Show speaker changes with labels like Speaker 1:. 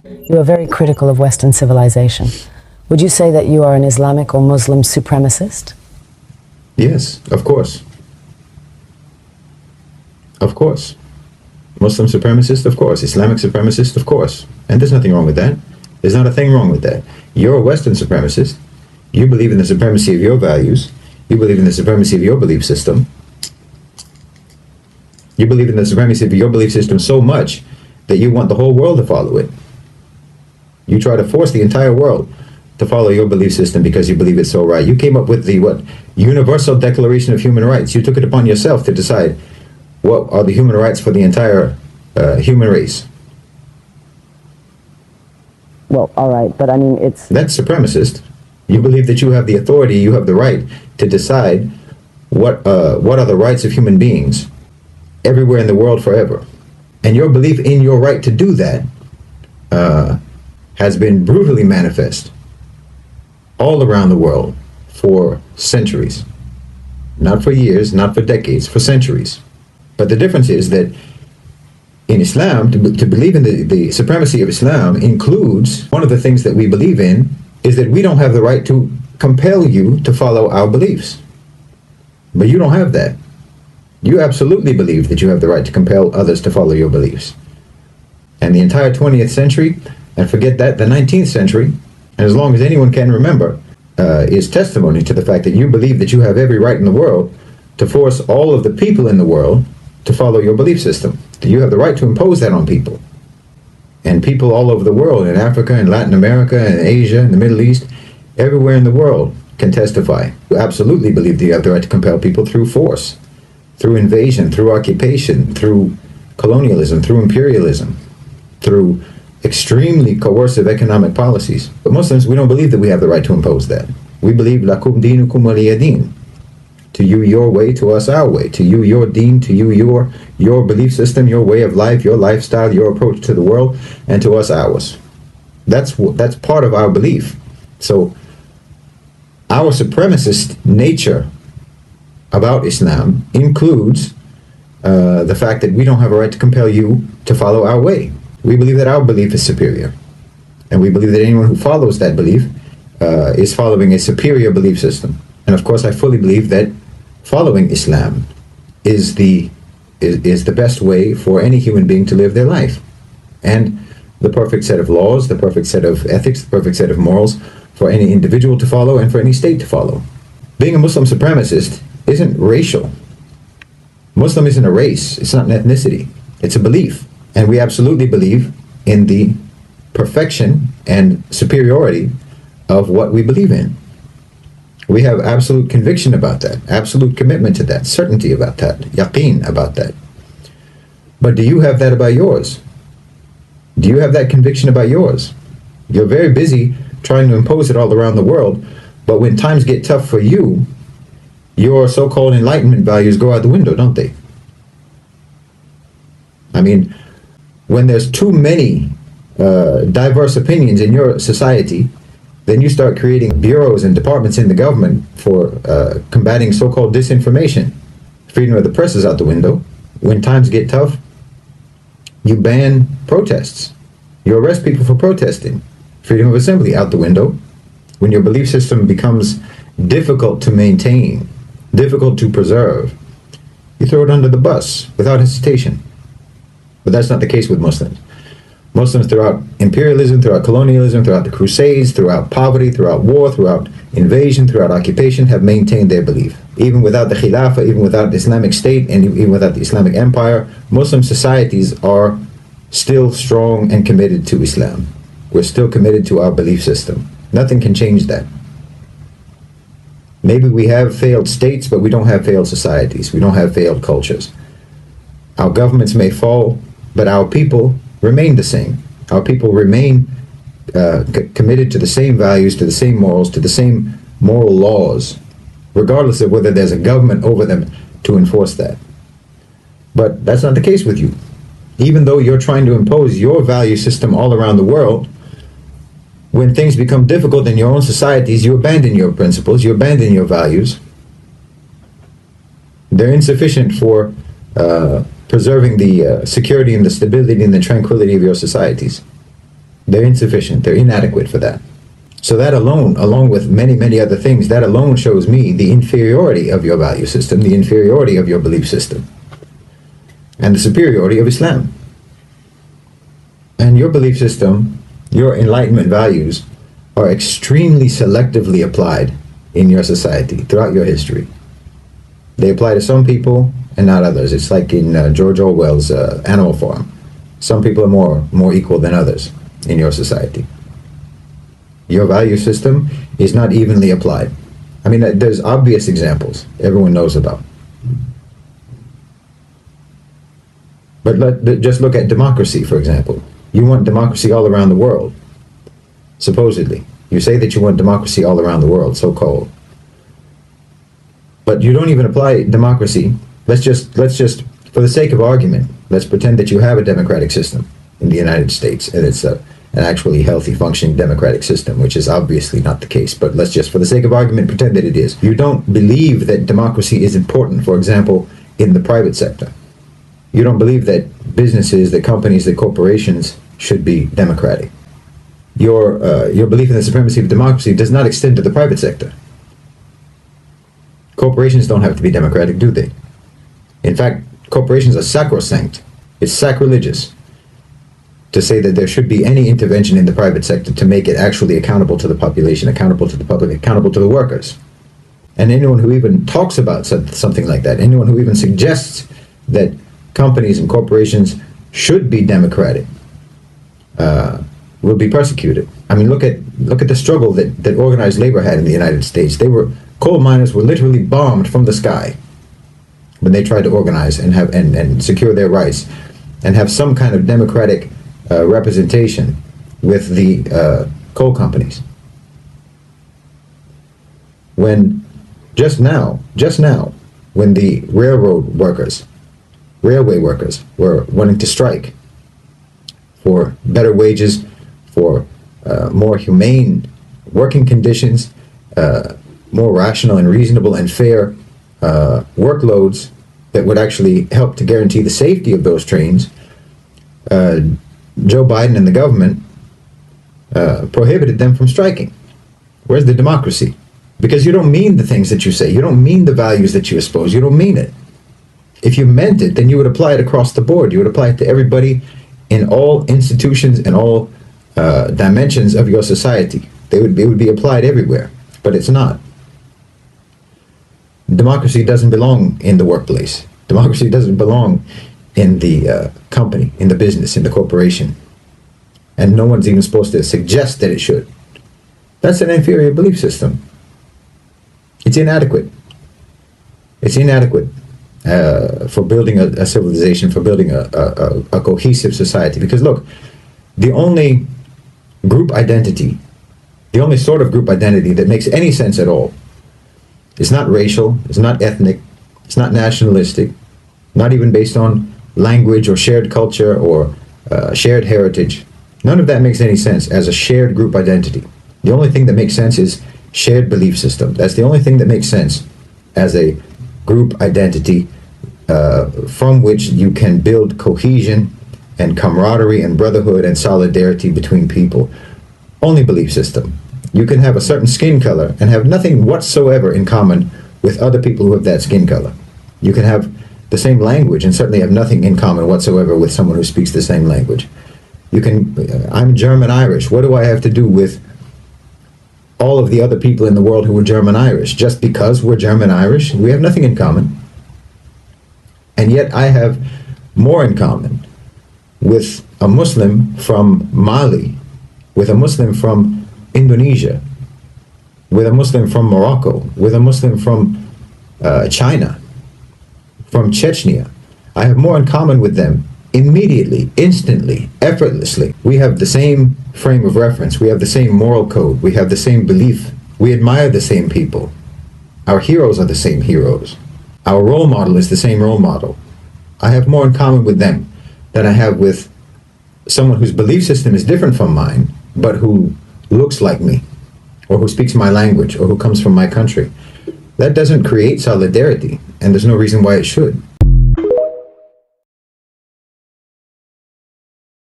Speaker 1: You are very critical of Western civilization. Would you say that you are an Islamic or Muslim supremacist?
Speaker 2: Yes, of course. Of course. Muslim supremacist, of course. Islamic supremacist, of course. And there's nothing wrong with that. There's not a thing wrong with that. You're a Western supremacist. You believe in the supremacy of your values. You believe in the supremacy of your belief system. You believe in the supremacy of your belief system so much that you want the whole world to follow it. You try to force the entire world to follow your belief system because you believe it's so right. You came up with the Universal Declaration of Human Rights. You took it upon yourself to decide what are the human rights for the entire human race.
Speaker 1: Well, all right, but I mean,
Speaker 2: That's supremacist. You believe that you have the authority, you have the right to decide what are the rights of human beings everywhere in the world forever. And your belief in your right to do that has been brutally manifest all around the world for centuries. Not for years, not for decades, for centuries. But the difference is that in Islam, to believe in the supremacy of Islam includes, one of the things that we believe in is that we don't have the right to compel you to follow our beliefs. But you don't have that. You absolutely believe that you have the right to compel others to follow your beliefs. And the entire 20th century, and forget that, the 19th century, and as long as anyone can remember, is testimony to the fact that you believe that you have every right in the world to force all of the people in the world to follow your belief system. That you have the right to impose that on people. And people all over the world, in Africa, in Latin America, in Asia, in the Middle East, everywhere in the world can testify. You absolutely believe that you have the right to compel people through force, through invasion, through occupation, through colonialism, through imperialism, through extremely coercive economic policies. But Muslims, we don't believe that we have the right to impose that. We believe lakum dinukum waliya din. To you your way, to us our way. To you your deen, to you your belief system, your way of life, your lifestyle, your approach to the world, and to us ours. That's part of our belief. So our supremacist nature about Islam includes the fact that we don't have a right to compel you to follow our way. We believe that our belief is superior. And we believe that anyone who follows that belief is following a superior belief system. And of course I fully believe that following Islam is the best way for any human being to live their life. And the perfect set of laws, the perfect set of ethics, the perfect set of morals for any individual to follow and for any state to follow. Being a Muslim supremacist isn't racial. Muslim isn't a race, it's not an ethnicity, it's a belief. And we absolutely believe in the perfection and superiority of what we believe in. We have absolute conviction about that, absolute commitment to that, certainty about that, yaqeen about that. But do you have that about yours? Do you have that conviction about yours? You're very busy trying to impose it all around the world, but when times get tough for you, your so-called enlightenment values go out the window, don't they? I mean, when there's too many diverse opinions in your society, then you start creating bureaus and departments in the government for combating so-called disinformation. Freedom of the press is out the window. When times get tough, you ban protests. You arrest people for protesting. Freedom of assembly out the window. When your belief system becomes difficult to maintain, difficult to preserve, you throw it under the bus without hesitation. But that's not the case with Muslims. Muslims throughout imperialism, throughout colonialism, throughout the Crusades, throughout poverty, throughout war, throughout invasion, throughout occupation, have maintained their belief. Even without the Khilafah, even without the Islamic State, and even without the Islamic Empire, Muslim societies are still strong and committed to Islam. We're still committed to our belief system. Nothing can change that. Maybe we have failed states, but we don't have failed societies. We don't have failed cultures. Our governments may fall, but our people remain the same. Our people remain committed to the same values, to the same morals, to the same moral laws, regardless of whether there's a government over them to enforce that. But that's not the case with you. Even though you're trying to impose your value system all around the world, when things become difficult in your own societies, you abandon your principles, you abandon your values. They're insufficient for preserving the security and the stability and the tranquility of your societies. They're insufficient. They're inadequate for that. So that alone, along with many, many other things, that alone shows me the inferiority of your value system, the inferiority of your belief system, and the superiority of Islam. And your belief system, your enlightenment values, are extremely selectively applied in your society throughout your history. They apply to some people and not others. It's like in George Orwell's Animal Farm. Some people are more equal than others in your society. Your value system is not evenly applied. I mean, there's obvious examples everyone knows about. But just look at democracy, for example. You want democracy all around the world, supposedly. You say that you want democracy all around the world, so-called. But you don't even apply democracy. Let's just, for the sake of argument, let's pretend that you have a democratic system in the United States, and it's an actually healthy, functioning democratic system, which is obviously not the case. But let's just, for the sake of argument, pretend that it is. You don't believe that democracy is important, for example, in the private sector. You don't believe that businesses, that companies, that corporations should be democratic. Your belief in the supremacy of democracy does not extend to the private sector. Corporations don't have to be democratic, do they? In fact, corporations are sacrosanct. It's sacrilegious to say that there should be any intervention in the private sector to make it actually accountable to the population, accountable to the public, accountable to the workers. And anyone who even talks about something like that, anyone who even suggests that companies and corporations should be democratic, will be persecuted. I mean, look at the struggle that organized labor had in the United States. Coal miners were literally bombed from the sky when they tried to organize and have and secure their rights and have some kind of democratic representation with the coal companies. When just now, when the railway workers were wanting to strike for better wages, for more humane working conditions, more rational and reasonable and fair workloads that would actually help to guarantee the safety of those trains, Joe Biden and the government prohibited them from striking. Where's the democracy? Because you don't mean the things that you say. You don't mean the values that you espouse. You don't mean it. If you meant it, then you would apply it across the board. You would apply it to everybody in all institutions and all dimensions of your society. It would be applied everywhere, but it's not. Democracy doesn't belong in the workplace. Democracy doesn't belong in the company, in the business, in the corporation. And no one's even supposed to suggest that it should. That's an inferior belief system. It's inadequate. It's inadequate for building a civilization, for building a cohesive society. Because look, the only group identity, the only sort of group identity that makes any sense at all, it's not racial, it's not ethnic, it's not nationalistic, not even based on language or shared culture or shared heritage. None of that makes any sense as a shared group identity. The only thing that makes sense is shared belief system. That's the only thing that makes sense as a group identity from which you can build cohesion and camaraderie and brotherhood and solidarity between people. Only belief system. You can have a certain skin color and have nothing whatsoever in common with other people who have that skin color. You can have the same language and certainly have nothing in common whatsoever with someone who speaks the same language. You can, I'm German Irish. What do I have to do with all of the other people in the world who are German Irish? Just because we're German Irish, we have nothing in common. And yet I have more in common with a Muslim from Mali, with a Muslim from Indonesia, with a Muslim from Morocco, with a Muslim from China, from Chechnya. I have more in common with them immediately, instantly, effortlessly. We have the same frame of reference. We have the same moral code. We have the same belief. We admire the same people. Our heroes are the same heroes. Our role model is the same role model. I have more in common with them than I have with someone whose belief system is different from mine, but who looks like me, or who speaks my language, or who comes from my country. That doesn't create solidarity, and there's no reason why it should.